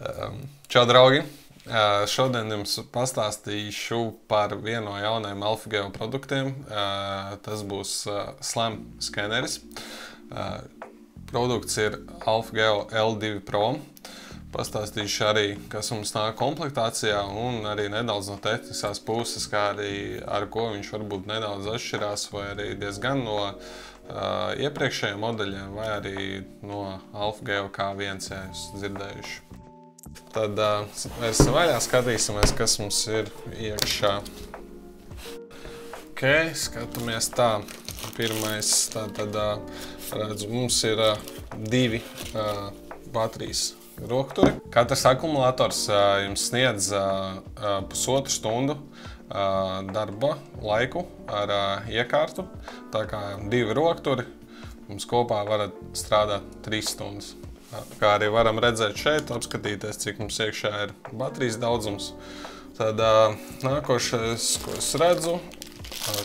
Čau, draugi! Šodien jums pastāstīšu par vienu no jaunajiem AlphaGeo produktiem. Tas būs SLAM skeneris. Produkts ir AlphaGeo L2 Pro. Pastāstīšu arī, kas mums nāk komplektācijā un arī nedaudz no tehniskās puses, kā arī ar ko viņš varbūt nedaudz atšķirās vai arī diezgan no iepriekšējiem modeļiem vai arī no AlphaGeo K1, ja jūs dzirdējuši. Tad mēs vaļā skatīsimies, kas mums ir iekšā. Ok, skatāmies tā. Pirmais, tātad redzu, mums ir divi baterijas rokturi. Katrs akumulators jums sniedz pusotru stundu darba laiku ar iekārtu. Tā kā divi rokturi, mums kopā varat strādāt 3 stundas. Kā arī varam redzēt šeit, apskatīties, cik mums iekšā ir baterijas daudzums. Tad nākošais, ko es redzu,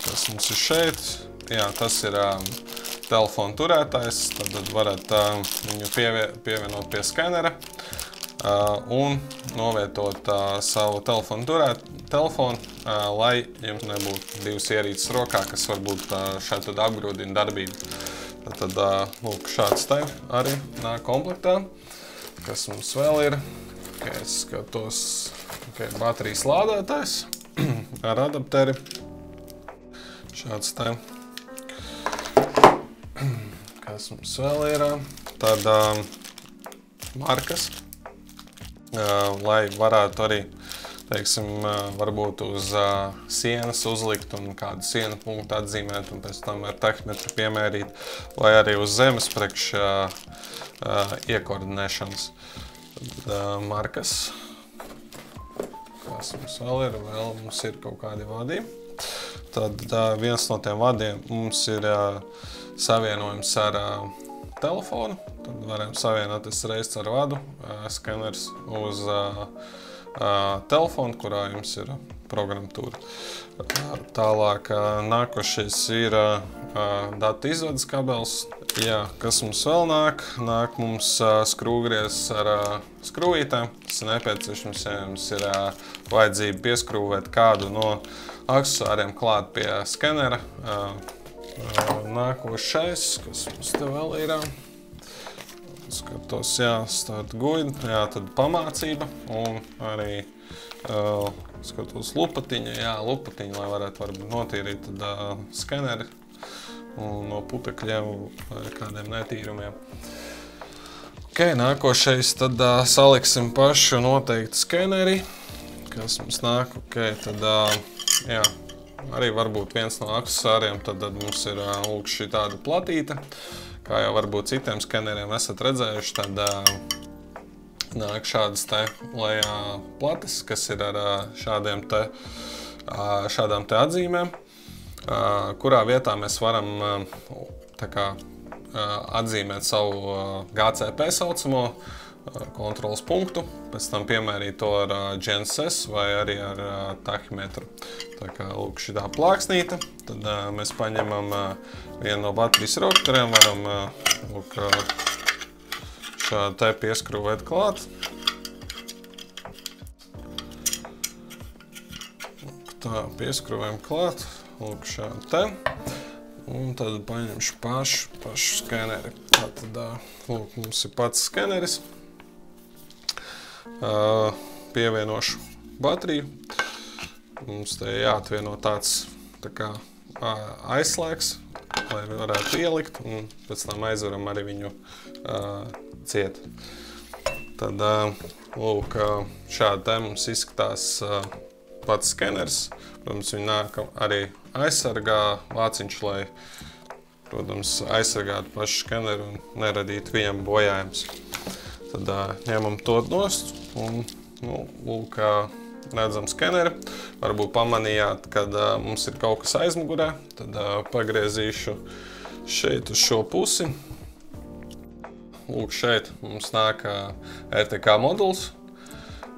kas mums ir šeit, jā, tas ir telefona turētājs. Tad varat viņu pievienot pie skenera un novietot savu telefonu, lai jums nebūtu divas ierīces rokā, kas varbūt šeit tad apgrūdina darbību. Tad, lūk, šāds te arī nāk komplektā. Kas mums vēl ir? Es skatos, baterijas lādētājs ar adapteri. Šāds te. Kas mums vēl ir? Tad markas, lai varētu arī, teiksim, varbūt uz sienas uzlikt un kādu sienu punktu atzīmēt un pēc tam ar tahometru piemērīt, vai arī uz zemes priekš iekoordinēšanas. Tad markas. Kas mums vēl ir? Vēl mums ir kaut kādi vadi. Tad viens no tiem vadiem mums ir savienojums ar telefonu. Tad varam savienoties reiz ar vadu, skeners uz telefonu, kurā jums ir programmatūra. Tālāk nākošais ir datu izvades kabelis. Jā, kas mums vēl nāk? Nāk mums skrūvgriezs ar skrūvītēm. Tas ir nepieciešams, ja jums ir vajadzība pieskrūvēt kādu no aksesuāriem klāt pie skenera. Nākošais, kas mums te vēl ir? Skatos, jā, start guide, jā, tad pamācība un arī skatos lupatiņa, jā, lupatiņa, lai varētu varbūt notīrīt tad skeneri un no putekļiem vai kādiem netīrumiem. Ok, nākošais, tad saliksim pašu noteikti skeneri, kas mums nāk, ok, tad, jā, arī varbūt viens no aksesuāriem, tad mums ir lūk šī tāda platīte. Kā jau varbūt citiem skeneriem esat redzējuši, tad nāk šādas te lejā plates, kas ir ar šādām te atzīmēm, kurā vietā mēs varam tā kā atzīmēt savu GCP saucamo kontrolas punktu, pēc tam piemērīt to ar GNSS vai arī ar tahometru. Tā kā lūk šitā plāksnīte, tad mēs paņemam vienu no baterijas rokturiem, varam lūk šādi te pieskrūvēt klāt. Lūk tā, pieskrūvējam klāt, lūk šādi te. Un tad paņemšu pašu skeneri. Tātad, lūk, mums ir pats skeneris. Pievienošu bateriju. Mums te jāatvieno tāds tā kā aizslēgs, lai varētu ielikt, un pēc tam aizvaram arī viņu ciet. Tad, lūk, šādi te mums izskatās pats skeners. Protams, viņi nāk arī aizsargā vāciņš, lai, protams, aizsargātu pašu skeneru un neradītu viņam bojājums. Tad ņemam to nost un, lūk, redzam skeneri. Varbūt pamanījāt, kad mums ir kaut kas aizmugurē, tad pagriezīšu šeit uz šo pusi. Lūk, šeit mums nāk RTK moduls.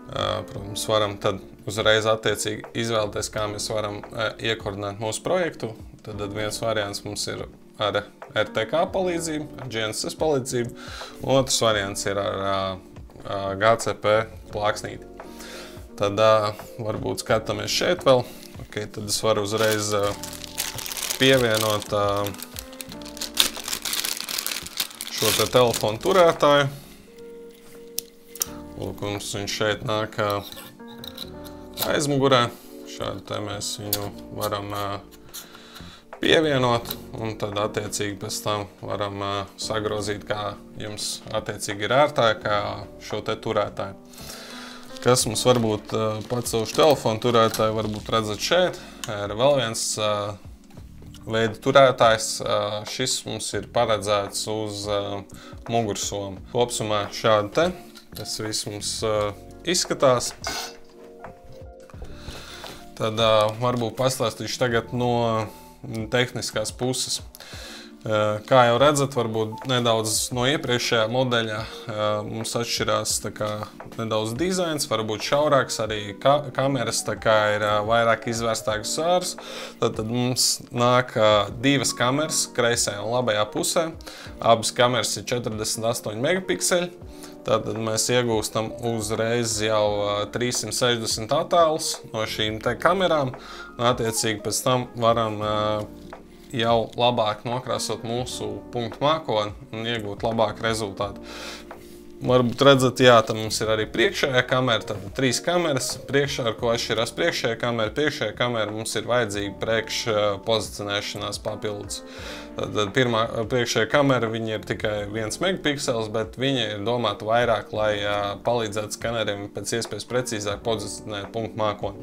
Protams, varam tad uzreiz attiecīgi izvēlēties, kā mēs varam iekoordinēt mūsu projektu. Tad viens variants mums ir ar RTK palīdzību, ar GNSS palīdzību. Otrs variants ir ar GCP plāksnīti. Tad varbūt skatāmies šeit vēl. Okay, tad es varu uzreiz pievienot šo te telefonu turētāju. Lūk, mums viņš šeit nāk aizmugurē. Šādi te mēs viņu varam pievienot, un tad attiecīgi pēc tam varam sagrozīt, kā jums attiecīgi ir ērtāk, kā šo te turētāju. Kas mums varbūt pacelšu telefonu turētāju, varbūt redzat šeit, ir vēl viens veida turētājs. Šis mums ir paredzēts uz mugursomu. Kopsumā šādi te, tas viss mums izskatās. Tad varbūt pastāstīšu tagad no tehniskās puses. Kā jau redzat, varbūt nedaudz no iepriekšējā modeļa mums atšķirās nedaudz dizains, varbūt šaurāks, arī kameras ir vairāk izvērstākas sārs. Tad mums nāk divas kameras kreisajā un labajā pusē. Abas kameras ir 48 megapikseli. Tātad mēs iegūstam uzreiz jau 360 attēlus no šīm te kamerām. Un attiecīgi pēc tam varam jau labāk nokrāsot mūsu punktu mākoni un iegūt labāku rezultātu. Varbūt redzat, jā, tad mums ir arī priekšējā kamera, tad 3 kameras. Priekšā, ar ko atšķirās priekšējā kamera. Priekšējā kamera mums ir vajadzīga priekšpozicionēšanās papildus. Tad pirmā priekšējā kamera, viņa ir tikai 1 megapiksels, bet viņa ir domāta vairāk, lai palīdzētu skaneriem pēc iespējas precīzāk pozicionēt punktu mākoni.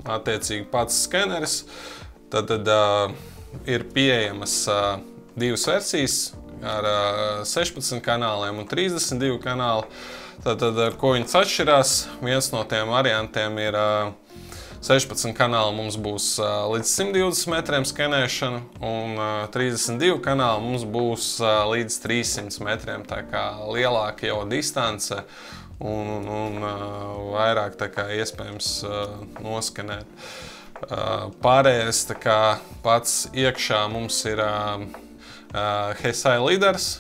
Attiecīgi pats skeneris, tad ir pieejamas divas versijas ar 16 kanāliem un 32 kanāli. Tātad, ar ko viņas atšķirās, viens no tiem variantiem ir 16 kanāli mums būs līdz 120 metriem skenēšana, un 32 kanāli mums būs līdz 300 metriem, tā kā lielāka jau distance un vairāk tā kā iespējams noskenēt. Pārējais pats iekšā mums ir Hesai lidars.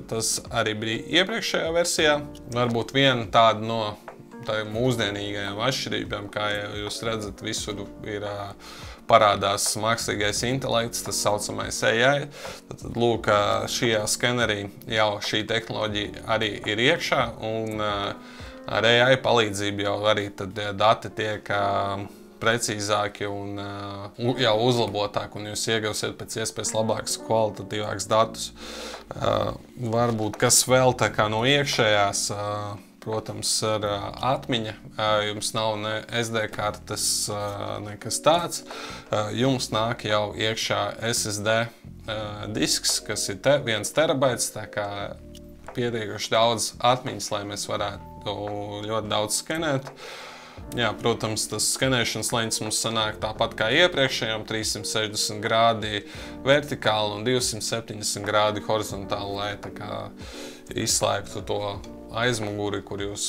Tas arī bija iepriekšējā versijā. Varbūt viena tāda no mūsdienīgajām atšķirībām, kā jūs redzat, visur ir parādās mākslīgais intelekts, tas saucamais AI. Tad, lūk, šajā skenerī jau šī tehnoloģija arī ir iekšā, un ar AI palīdzību jau arī tad dati tiek precīzāki un jau uzlabotāki, un jūs iegūsiet pēc iespējas labākus, kvalitatīvākus datus. Varbūt kas vēl no iekšējās, protams, ir atmiņa. Jums nav ne SD kartes, nekas tāds. Jums nāk jau iekšā SSD disks, kas ir 1 terabaits, tā kā pietiekuši daudz atmiņas, lai mēs varētu ļoti daudz skenēt. Jā, protams, tas skenēšanas leņķis mums sanāk tāpat kā iepriekšējām, 360 grādi vertikāli un 270 grādi horizontāli, lai tā kā izslēgtu to aizmuguri, kur jūs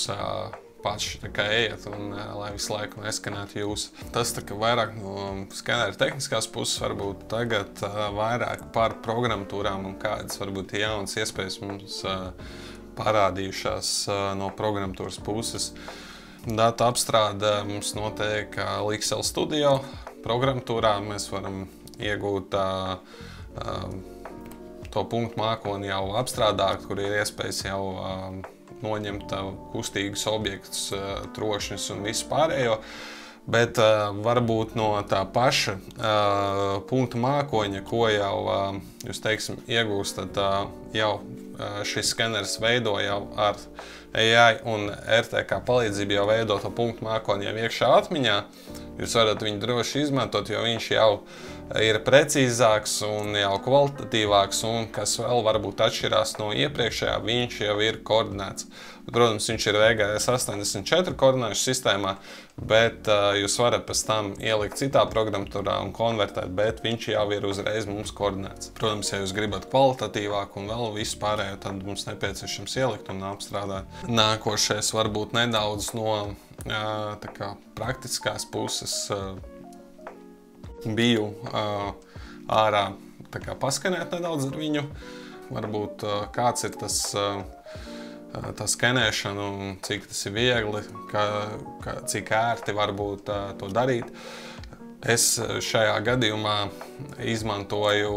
paši tā kā ejat un lai visu laiku neskenētu jūs. Tas tā kā vairāk no skenera tehniskās puses, varbūt tagad vairāk par programmatūrām un kādas varbūt jaunas iespējas mums parādījušās no programmatūras puses. Data apstrāde mums notiek Lixel Studio programmatūrā. Mēs varam iegūt to punktu mākoni jau apstrādāt, kur ir iespējas jau noņemt kustīgus objektus, trošņus un visu pārējo. Bet varbūt no tā paša punktu mākoņa, ko jau jūs, teiksim, iegūstat, jau šis skeneris veido jau ar AI un RTK palīdzību jau veido to punktu mākoni jau iekšā atmiņā. Jūs varat viņu droši izmantot, jo viņš jau ir precīzāks un jau kvalitatīvāks, un kas vēl varbūt atšķirās no iepriekšējā, viņš jau ir koordinēts. Protams, viņš ir VGS 84 koordināšu sistēmā, bet jūs varat pēc tam ielikt citā programmatūrā un konvertēt, bet viņš jau ir uzreiz mums koordinēts. Protams, ja jūs gribat kvalitatīvāk un vēl visu pārējo, tad mums nepieciešams ielikt un apstrādāt. Nākošais varbūt nedaudz no tā kā praktiskās puses biju ārā tā kā paskanēt nedaudz ar viņu. Varbūt kāds ir tas tā skenēšana un cik tas ir viegli, cik ērti varbūt to darīt. Es šajā gadījumā izmantoju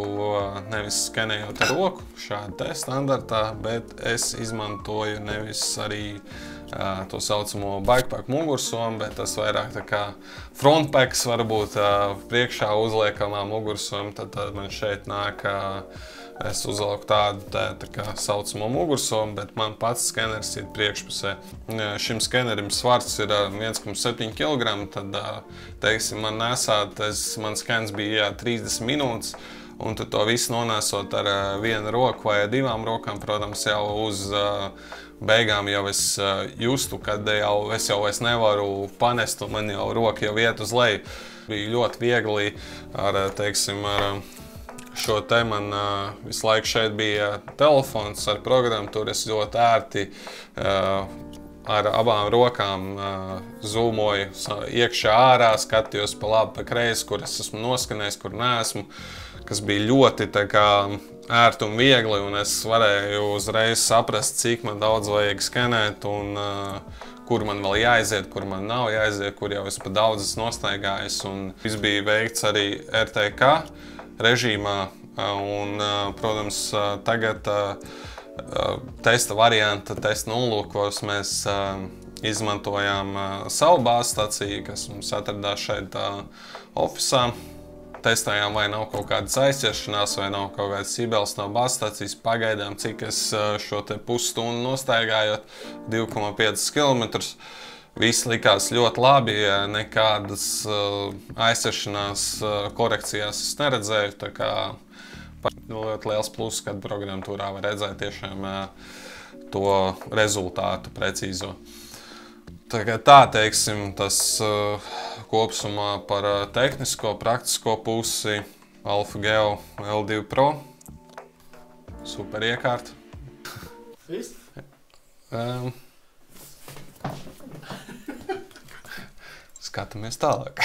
nevis skenējot ar roku šādu te standartā, bet es izmantoju nevis arī to saucamo bikepack mugursomu, bet tas vairāk tā kā frontpacks varbūt priekšā uzliekamā mugursoma, tad man šeit nāk es uzvelku tādu tā kā saucamo mugursomu, bet man pats skeners ir priekšpusē. Šim skenerim svars ir 1,7 kg, tad, teiksim, man nesāt, man skens bija 30 minūtes, un tad to visu nonēsot ar vienu roku vai divām rokām, protams, jau uz beigām jau es justu, kad es jau nevaru panest, un man jau roka jau iet uz leju. Bija ļoti viegli ar, teiksim, šo te man visu laiku šeit bija telefons ar programmatūru, es ļoti ērti ar abām rokām zūmoju iekšā ārā, skatījos pa labi, pa kreisi, kur es esmu noskanējis, kur neesmu, kas bija ļoti tā kā ērti un viegli, un es varēju uzreiz saprast, cik man daudz vajag skenēt un kur man vēl jāaiziet, kur man nav jāaiziet, kur jau es pa daudz esmu nostaigājis, un viss bija veikts arī RTK režīmā, un, protams, tagad testa varianta, testa nolūkos mēs izmantojām savu bāzstaciju, kas mums atradās šeit ofisā. Testējām, vai nav kaut kādas aizķeršanās, vai nav kaut kādas ībels no bāzstacijas. Pagaidām, cik es šo te pusstundu nostaigājot, 2,5 km. Viss likās ļoti labi, nekādas aizķeršanās korekcijās es neredzēju. Tā kā ļoti liels pluss, kad programmatūrā var redzēt tiešām to rezultātu precīzo. Tā, teiksim, tas kopsumā par tehnisko, praktisko pusi AlphaGeo L2 Pro. Super iekārta. Viss? Skatāmies tālāk.